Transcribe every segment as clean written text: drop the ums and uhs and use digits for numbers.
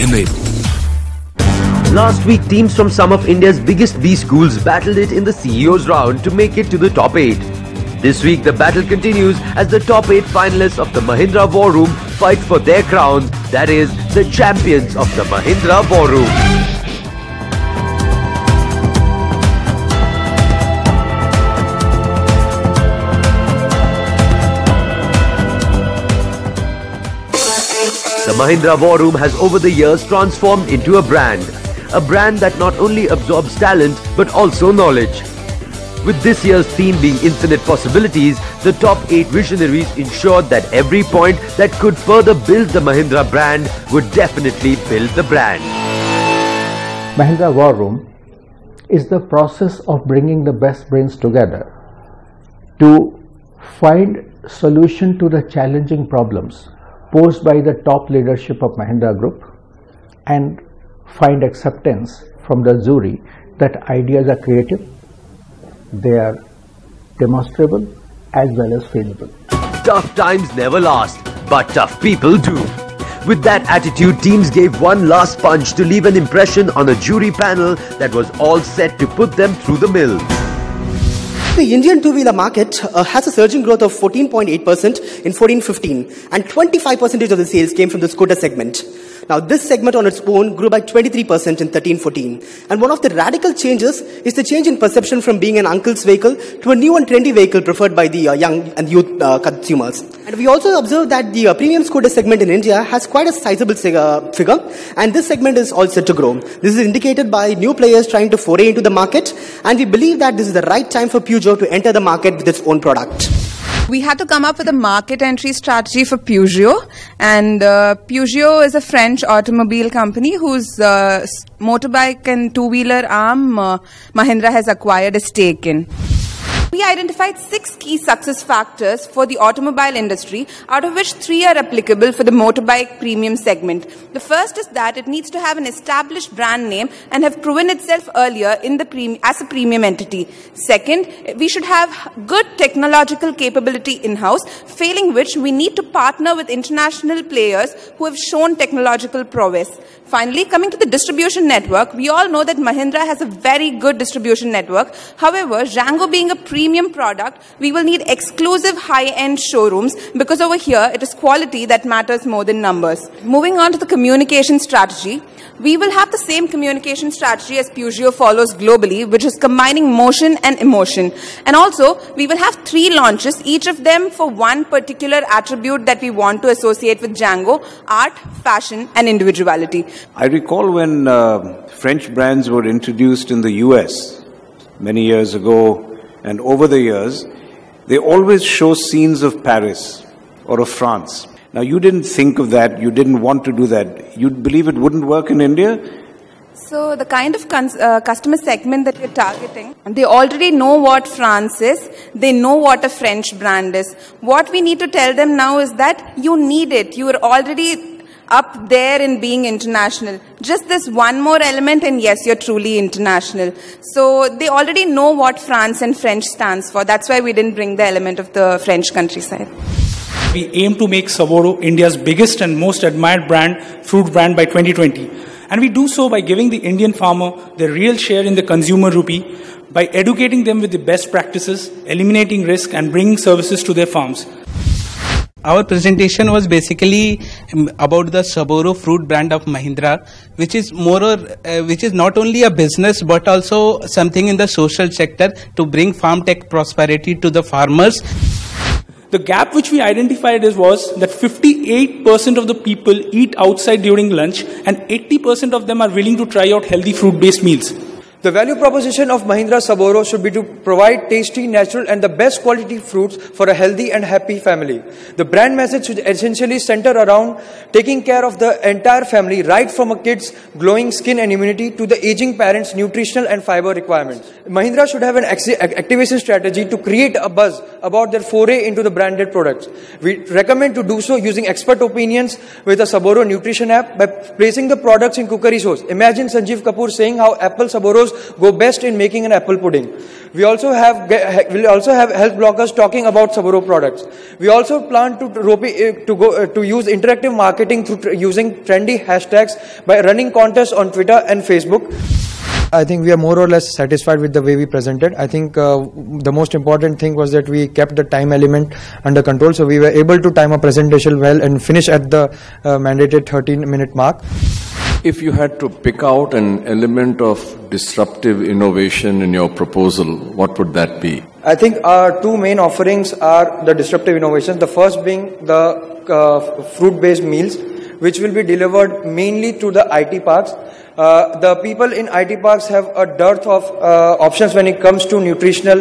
enabled. Last week, teams from some of India's biggest B schools battled it in the CEO's round to make it to the top 8. This week, the battle continues as the top 8 finalists of the Mahindra War Room fight for their crowns, that is, the champions of the Mahindra War Room. The Mahindra War Room has over the years transformed into a brand that not only absorbs talent but also knowledge. With this year's theme being infinite possibilities, the top 8 visionaries ensured that every point that could further build the Mahindra brand would definitely build the brand. Mahindra War Room is the process of bringing the best brains together to find solution to the challenging problems posed by the top leadership of Mahindra Group and find acceptance from the jury that ideas are creative, they are demonstrable as well as feasible. Tough times never last, but tough people do. With that attitude, teams gave one last punch to leave an impression on a jury panel that was all set to put them through the mill. The Indian two-wheeler market has a surging growth of 14.8% in 14-15 and 25% of the sales came from the scooter segment. Now this segment on its own grew by 23% in 13-14. And one of the radical changes is the change in perception from being an uncle's vehicle to a new and trendy vehicle preferred by the young and youth consumers. And we also observe that the premium scooter segment in India has quite a sizable figure, and this segment is all set to grow. This is indicated by new players trying to foray into the market, and we believe that this is the right time for Peugeot to enter the market with its own product. We had to come up with a market entry strategy for Peugeot, and Peugeot is a French automobile company whose motorbike and two-wheeler arm Mahindra has acquired a stake in. We identified 6 key success factors for the automobile industry, out of which 3 are applicable for the motorbike premium segment. The first is that it needs to have an established brand name and have proven itself earlier in the as a premium entity. Second, we should have good technological capability in-house, failing which we need to partner with international players who have shown technological prowess. Finally, coming to the distribution network, we all know that Mahindra has a very good distribution network. However, Django being a premium product, we will need exclusive high-end showrooms because over here it is quality that matters more than numbers. Moving on to the communication strategy, we will have the same communication strategy as Peugeot follows globally, which is combining motion and emotion. And also, we will have 3 launches, each of them for one particular attribute that we want to associate with Django: art, fashion, and individuality. I recall when French brands were introduced in the US many years ago, and over the years, they always show scenes of Paris or of France. Now, you didn't think of that, you didn't want to do that. You believe it wouldn't work in India? So the kind of customer segment that we're targeting, they already know what France is, they know what a French brand is. What we need to tell them now is that you need it, you are already up there in being international. Just this one more element and yes, you're truly international. So they already know what France and French stands for. That's why we didn't bring the element of the French countryside. We aim to make Saboro India's biggest and most admired fruit brand by 2020. And we do so by giving the Indian farmer their real share in the consumer rupee, by educating them with the best practices, eliminating risk and bringing services to their farms. Our presentation was basically about the Saboro fruit brand of Mahindra, which is which is not only a business but also something in the social sector to bring farm tech prosperity to the farmers. The gap which we identified was that 58% of the people eat outside during lunch and 80% of them are willing to try out healthy fruit-based meals. The value proposition of Mahindra Saboro should be to provide tasty, natural and the best quality fruits for a healthy and happy family. The brand message should essentially center around taking care of the entire family, right from a kid's glowing skin and immunity to the aging parents' nutritional and fiber requirements. Mahindra should have an activation strategy to create a buzz about their foray into the branded products. We recommend to do so using expert opinions with a Saboro nutrition app by placing the products in cookery shows. Imagine Sanjeev Kapoor saying how apple Saboros go best in making an apple pudding. We also have health bloggers talking about Saboro products. We also plan to use interactive marketing through using trendy hashtags by running contests on Twitter and Facebook. I think we are more or less satisfied with the way we presented. I think the most important thing was that we kept the time element under control, so we were able to time a presentation well and finish at the mandated 13-minute mark. If you had to pick out an element of disruptive innovation in your proposal, what would that be? I think our two main offerings are the disruptive innovations. The first being the fruit-based meals, which will be delivered mainly to the IT parks. The people in IT parks have a dearth of options when it comes to nutritional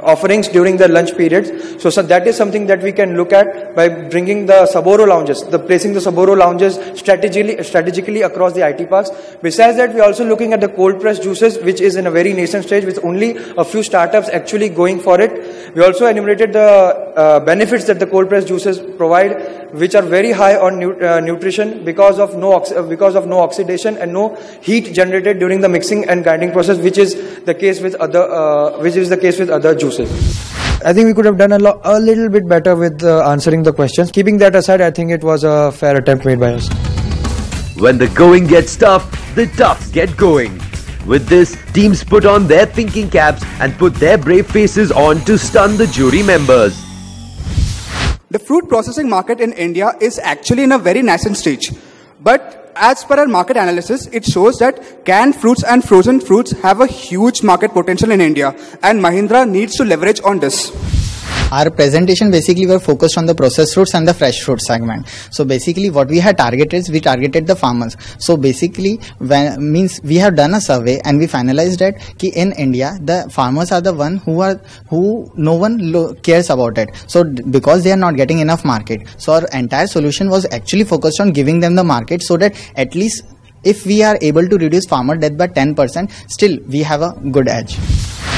offerings during the lunch periods. So that is something that we can look at by bringing the Saboro lounges, placing the Saboro lounges strategically across the IT parks. Besides that, we are also looking at the cold pressed juices, which is in a very nascent stage with only a few startups actually going for it. We also enumerated the benefits that the cold pressed juices provide, which are very high on nutrition because of no oxidation and no heat generated during the mixing and grinding process, which is the case with other juices. I think we could have done a little bit better with answering the questions. Keeping that aside, I think it was a fair attempt made by us. When the going gets tough, the toughs get going. With this, teams put on their thinking caps and put their brave faces on to stun the jury members. The fruit processing market in India is actually in a very nascent stage. But as per our market analysis, it shows that canned fruits and frozen fruits have a huge market potential in India, and Mahindra needs to leverage on this. Our presentation basically were focused on the processed fruits and the fresh fruit segment. So basically what we had targeted is we targeted the farmers. So basically we have done a survey and we finalized that in India the farmers are the one who no one cares about it. So because they are not getting enough market. So our entire solution was actually focused on giving them the market so that at least if we are able to reduce farmer death by 10%, still we have a good edge.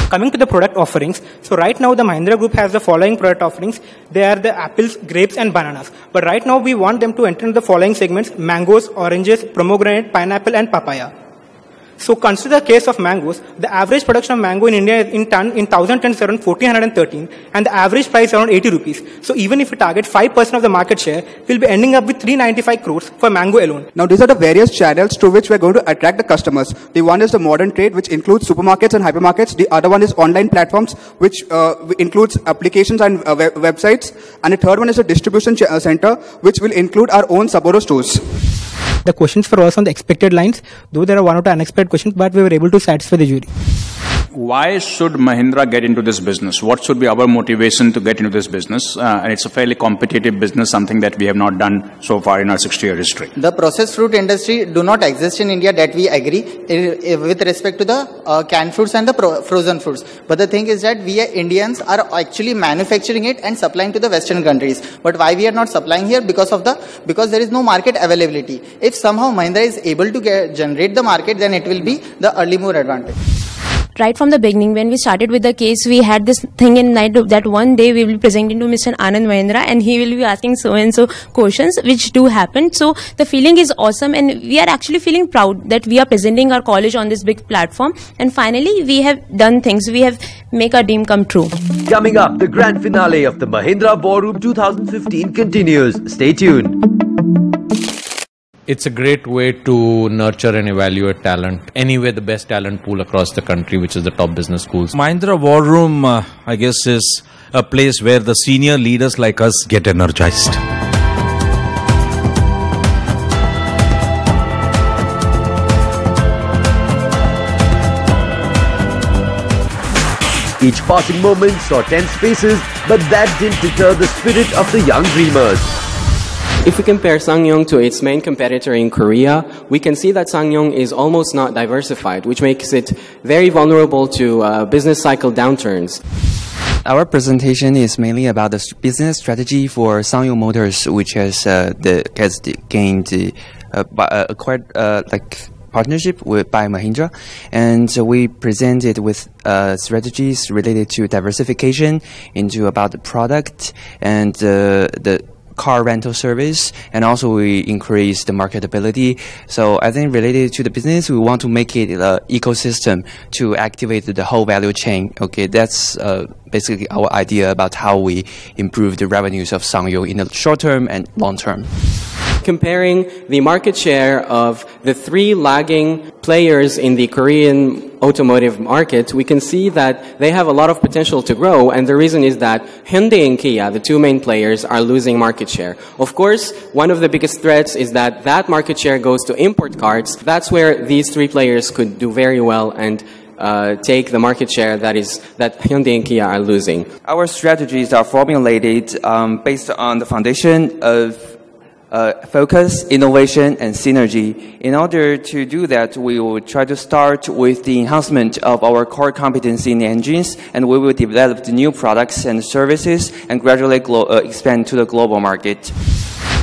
Coming to the product offerings, so right now the Mahindra Group has the following product offerings. They are the apples, grapes and bananas. But right now we want them to enter the following segments: mangoes, oranges, pomegranate, pineapple and papaya. So consider the case of mangoes. The average production of mango in India in 1000 tons is around 1413 and the average price is around 80 rupees. So even if we target 5% of the market share, we'll be ending up with 395 crores for mango alone. Now these are the various channels through which we're going to attract the customers. The one is the modern trade, which includes supermarkets and hypermarkets. The other one is online platforms, which includes applications and websites. And the third one is a distribution center, which will include our own Saboro stores. The questions were also on the expected lines, though there are one or two unexpected questions, but we were able to satisfy the jury. Why should Mahindra get into this business? What should be our motivation to get into this business? And it's a fairly competitive business, something that we have not done so far in our 60-year history. The processed fruit industry do not exist in India, that we agree, with respect to the canned fruits and the frozen fruits. But the thing is that we Indians are actually manufacturing it and supplying to the Western countries. But why we are not supplying here? Because there is no market availability. If somehow Mahindra is able to generate the market, then it will be the early mover advantage. Right from the beginning, when we started with the case, we had this thing in mind that one day we will be presenting to Mr. Anand Mahindra and he will be asking so and so questions, which do happen. So the feeling is awesome and we are actually feeling proud that we are presenting our college on this big platform. And finally, we have done things. We have make our dream come true. Coming up, the grand finale of the Mahindra War Room 2015 continues. Stay tuned. It's a great way to nurture and evaluate talent. Anyway, the best talent pool across the country, which is the top business schools. Mahindra War Room, I guess, is a place where the senior leaders like us get energized. Each passing moment saw tense faces, but that didn't deter the spirit of the young dreamers. If we compare SsangYong to its main competitor in Korea, we can see that SsangYong is almost not diversified, which makes it very vulnerable to business cycle downturns. Our presentation is mainly about the business strategy for SsangYong Motors, which has gained acquired partnership by Mahindra, and we presented with strategies related to diversification into about the product and the car rental service, and also we increase the marketability. So I think related to the business, we want to make it an ecosystem to activate the whole value chain. Okay, that's basically our idea about how we improve the revenues of SsangYong in the short term and long term. Comparing the market share of the three lagging players in the Korean automotive market, we can see that they have a lot of potential to grow, and the reason is that Hyundai and Kia, the two main players, are losing market share. Of course, one of the biggest threats is that that market share goes to import cars. That's where these three players could do very well and take the market share that Hyundai and Kia are losing. Our strategies are formulated based on the foundation of focus, innovation, and synergy. In order to do that, we will try to start with the enhancement of our core competency in engines, and we will develop the new products and services and gradually expand to the global market.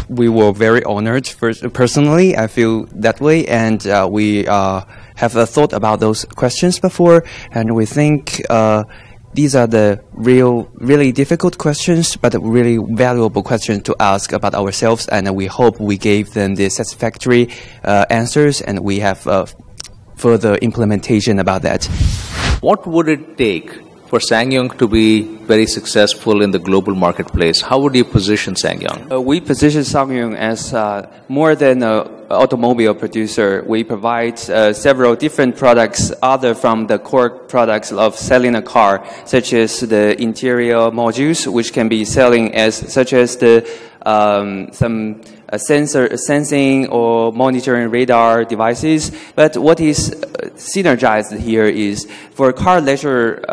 We were very honored. Personally, I feel that way, and we have thought about those questions before, and we think these are the really difficult questions, but really valuable questions to ask about ourselves, and we hope we gave them the satisfactory answers, and we have further implementation about that. What would it take for SsangYong to be very successful in the global marketplace? How would you position SsangYong? We position SsangYong as more than an automobile producer. We provide several different products other from the core products of selling a car, such as the interior modules, which can be selling as such as the some sensing or monitoring radar devices. But what is synergized here is for car leisure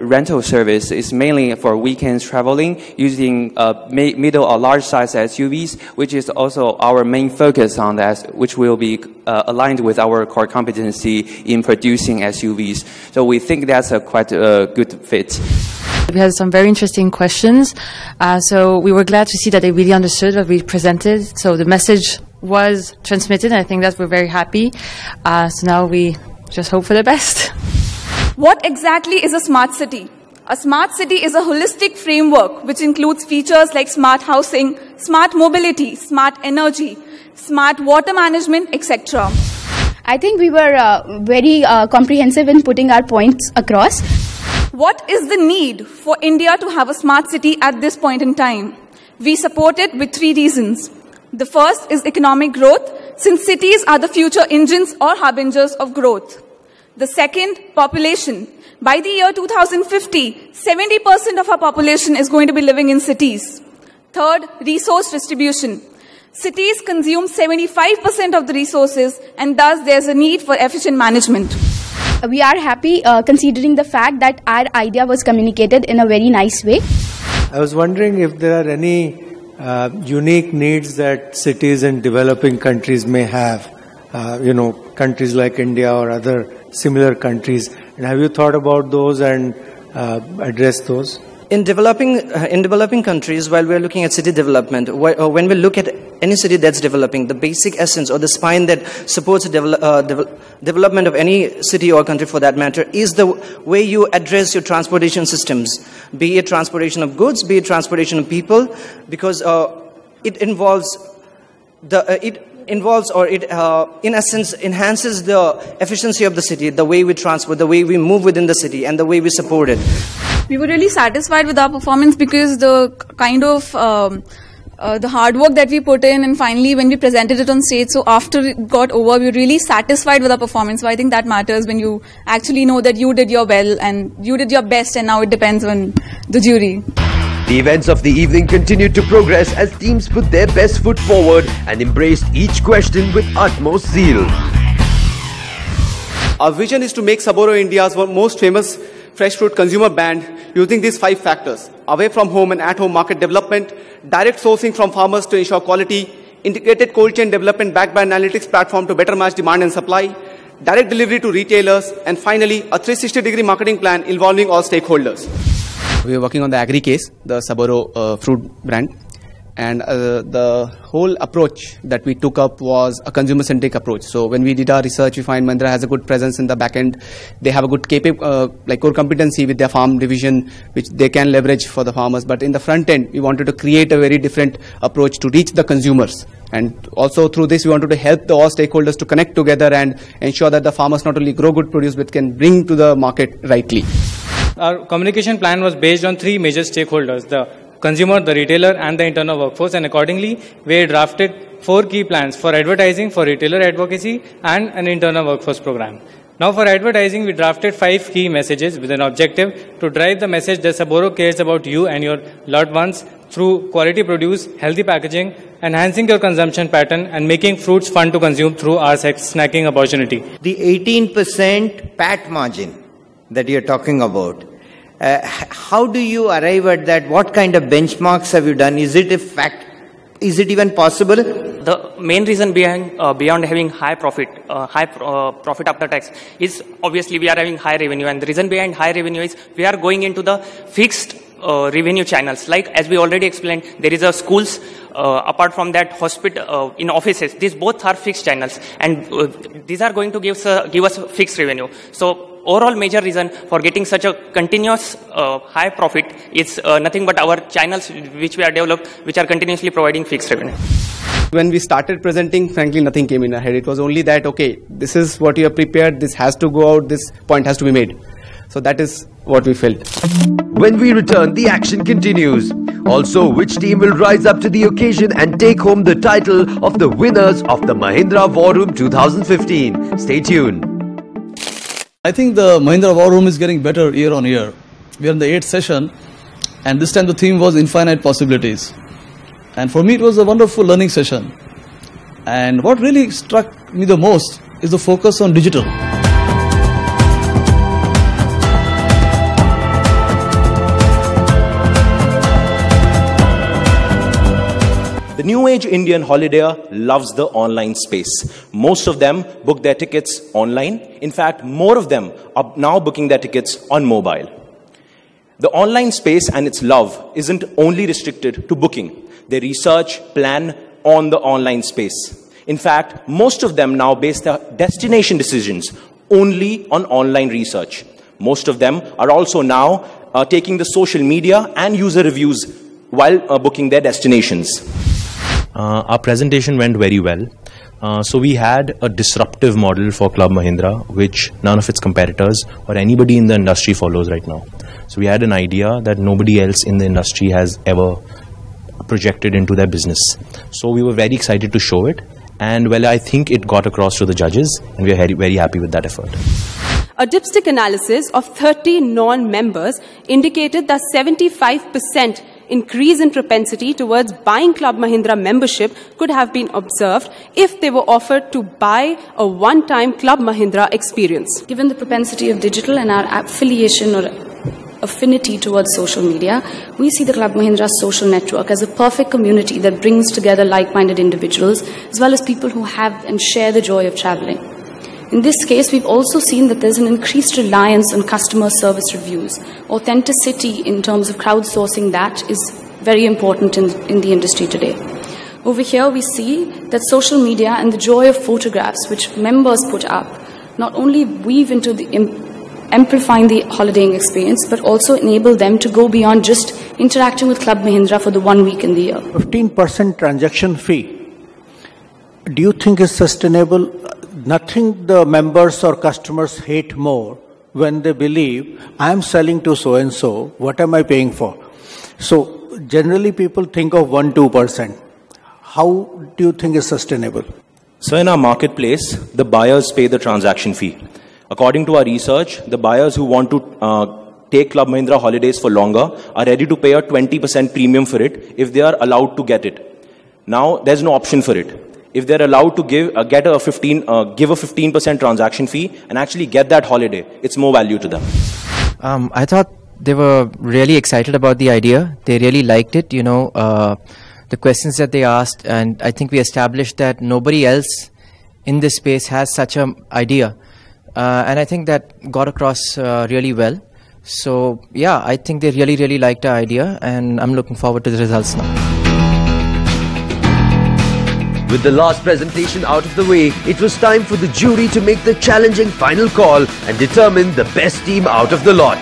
rental service is mainly for weekends traveling using middle or large size SUVs, which is also our main focus on that, which will be aligned with our core competency in producing SUVs. So we think that's a quite good fit. We had some very interesting questions, so we were glad to see that they really understood what we presented. So the message was transmitted, and I think that we're very happy. So now we just hope for the best. What exactly is a smart city? A smart city is a holistic framework which includes features like smart housing, smart mobility, smart energy, smart water management, etc. I think we were very comprehensive in putting our points across. What is the need for India to have a smart city at this point in time? We support it with three reasons. The first is economic growth, since cities are the future engines or harbingers of growth. The second, population. By the year 2050, 70% of our population is going to be living in cities. Third, resource distribution. Cities consume 75% of the resources, and thus there's a need for efficient management. We are happy considering the fact that our idea was communicated in a very nice way. I was wondering if there are any unique needs that cities in developing countries may have, countries like India or other similar countries. And have you thought about those and addressed those? In developing countries, while we're looking at city development, when we look at any city that's developing, the basic essence or the spine that supports the development of any city or country for that matter is the way you address your transportation systems, be it transportation of goods, be it transportation of people, because it involves in essence enhances the efficiency of the city, the way we transport, the way we move within the city, and the way we support it. We were really satisfied with our performance because the kind of the hard work that we put in, and finally when we presented it on stage, so after it got over, we were really satisfied with our performance. So I think that matters when you actually know that you did your well and you did your best, and now it depends on the jury. The events of the evening continued to progress as teams put their best foot forward and embraced each question with utmost zeal. Our vision is to make Saboro India's most famous fresh fruit consumer brand using these 5 factors: away from home and at-home market development, direct sourcing from farmers to ensure quality, integrated cold chain development backed by analytics platform to better match demand and supply, direct delivery to retailers, and finally, a 360-degree marketing plan involving all stakeholders. We are working on the Agri case, the Saboro fruit brand. And the whole approach that we took up was a consumer-centric approach. So when we did our research, we find Mahindra has a good presence in the back end. They have a good core competency with their farm division, which they can leverage for the farmers. But in the front end, we wanted to create a very different approach to reach the consumers. And also through this, we wanted to help all stakeholders to connect together and ensure that the farmers not only grow good produce, but can bring to the market rightly. Our communication plan was based on 3 major stakeholders: the consumer, the retailer, and the internal workforce. And accordingly, we drafted 4 key plans for advertising, for retailer advocacy, and an internal workforce program. Now for advertising, we drafted 5 key messages with an objective to drive the message that Saboro cares about you and your loved ones through quality produce, healthy packaging, enhancing your consumption pattern, and making fruits fun to consume through our snacking opportunity. The 18% PAT margin that you're talking about, how do you arrive at that? What kind of benchmarks have you done? Is it a fact? Is it even possible? The main reason beyond having high profit after tax is obviously we are having high revenue, and the reason behind high revenue is we are going into the fixed revenue channels. Like as we already explained, there is a schools, apart from that hospital, in offices. These both are fixed channels, and these are going to give us fixed revenue. So overall major reason for getting such a continuous high profit is nothing but our channels which we are developed, which are continuously providing fixed revenue. When we started presenting, frankly, nothing came in our head. It was only that, okay, this is what you have prepared, this has to go out, this point has to be made. So that is what we felt. When we return, the action continues. Also, which team will rise up to the occasion and take home the title of the winners of the Mahindra War Room 2015? Stay tuned. I think the Mahindra War Room is getting better year on year. We are in the 8th session, and this time the theme was infinite possibilities. And for me it was a wonderful learning session. And what really struck me the most is the focus on digital. The new age Indian holidayer loves the online space. Most of them book their tickets online. In fact, more of them are now booking their tickets on mobile. The online space and its love isn't only restricted to booking. They research, plan on the online space. In fact, most of them now base their destination decisions only on online research. Most of them are also now taking the social media and user reviews while booking their destinations. Our presentation went very well. So we had a disruptive model for Club Mahindra, which none of its competitors or anybody in the industry follows right now. So we had an idea that nobody else in the industry has ever projected into their business. So we were very excited to show it. And well, I think it got across to the judges, and we are very, very happy with that effort. A dipstick analysis of 30 non-members indicated that 75% increase in propensity towards buying Club Mahindra membership could have been observed if they were offered to buy a one-time Club Mahindra experience. Given the propensity of digital and our affiliation or affinity towards social media, we see the Club Mahindra social network as a perfect community that brings together like-minded individuals as well as people who have and share the joy of traveling. In this case, we've also seen that there's an increased reliance on customer service reviews. Authenticity in terms of crowdsourcing that is very important in the industry today. Over here, we see that social media and the joy of photographs which members put up not only weave into the amplifying the holidaying experience, but also enable them to go beyond just interacting with Club Mahindra for the 1 week in the year. 15% transaction fee, do you think is sustainable? Nothing the members or customers hate more when they believe, I am selling to so-and-so, what am I paying for? So generally people think of 1-2%. How do you think is sustainable? So in our marketplace, the buyers pay the transaction fee. According to our research, the buyers who want to take Club Mahindra holidays for longer are ready to pay a 20% premium for it if they are allowed to get it. Now, there's no option for it. If they're allowed to give a 15% transaction fee and actually get that holiday, it's more value to them. I thought they were really excited about the idea. They really liked it, you know, the questions that they asked, and I think we established that nobody else in this space has such an idea. And I think that got across really well. So yeah, I think they really liked the idea, and I'm looking forward to the results now. With the last presentation out of the way, it was time for the jury to make the challenging final call and determine the best team out of the lot.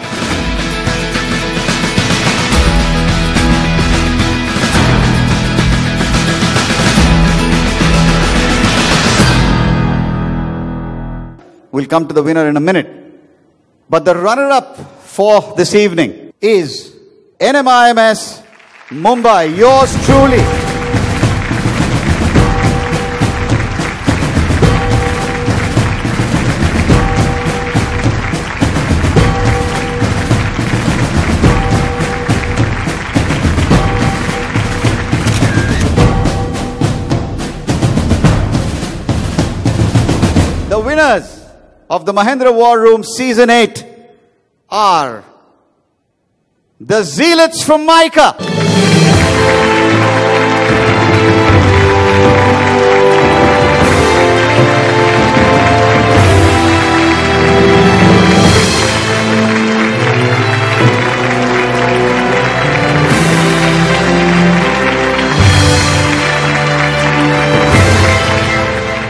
We'll come to the winner in a minute. But the runner-up for this evening is NMIMS Mumbai, yours truly. The winners of the Mahindra War Room Season 8 are the Zealots from Mica.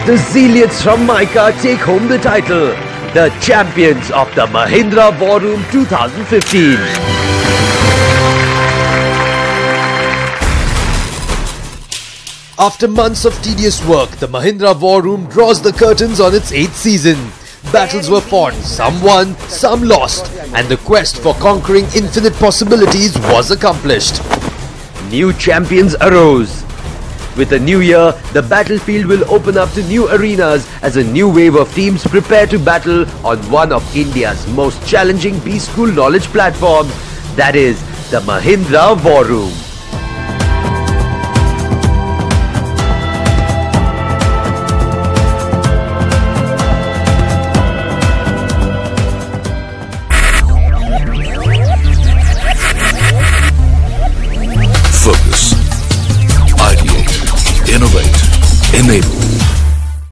The Zealots from Mica take home the title, the champions of the Mahindra War Room 2015. After months of tedious work, the Mahindra War Room draws the curtains on its 8th season. Battles were fought, some won, some lost, and the quest for conquering infinite possibilities was accomplished. New champions arose. With a new year, the battlefield will open up to new arenas as a new wave of teams prepare to battle on one of India's most challenging B-School knowledge platforms, that is, the Mahindra War Room.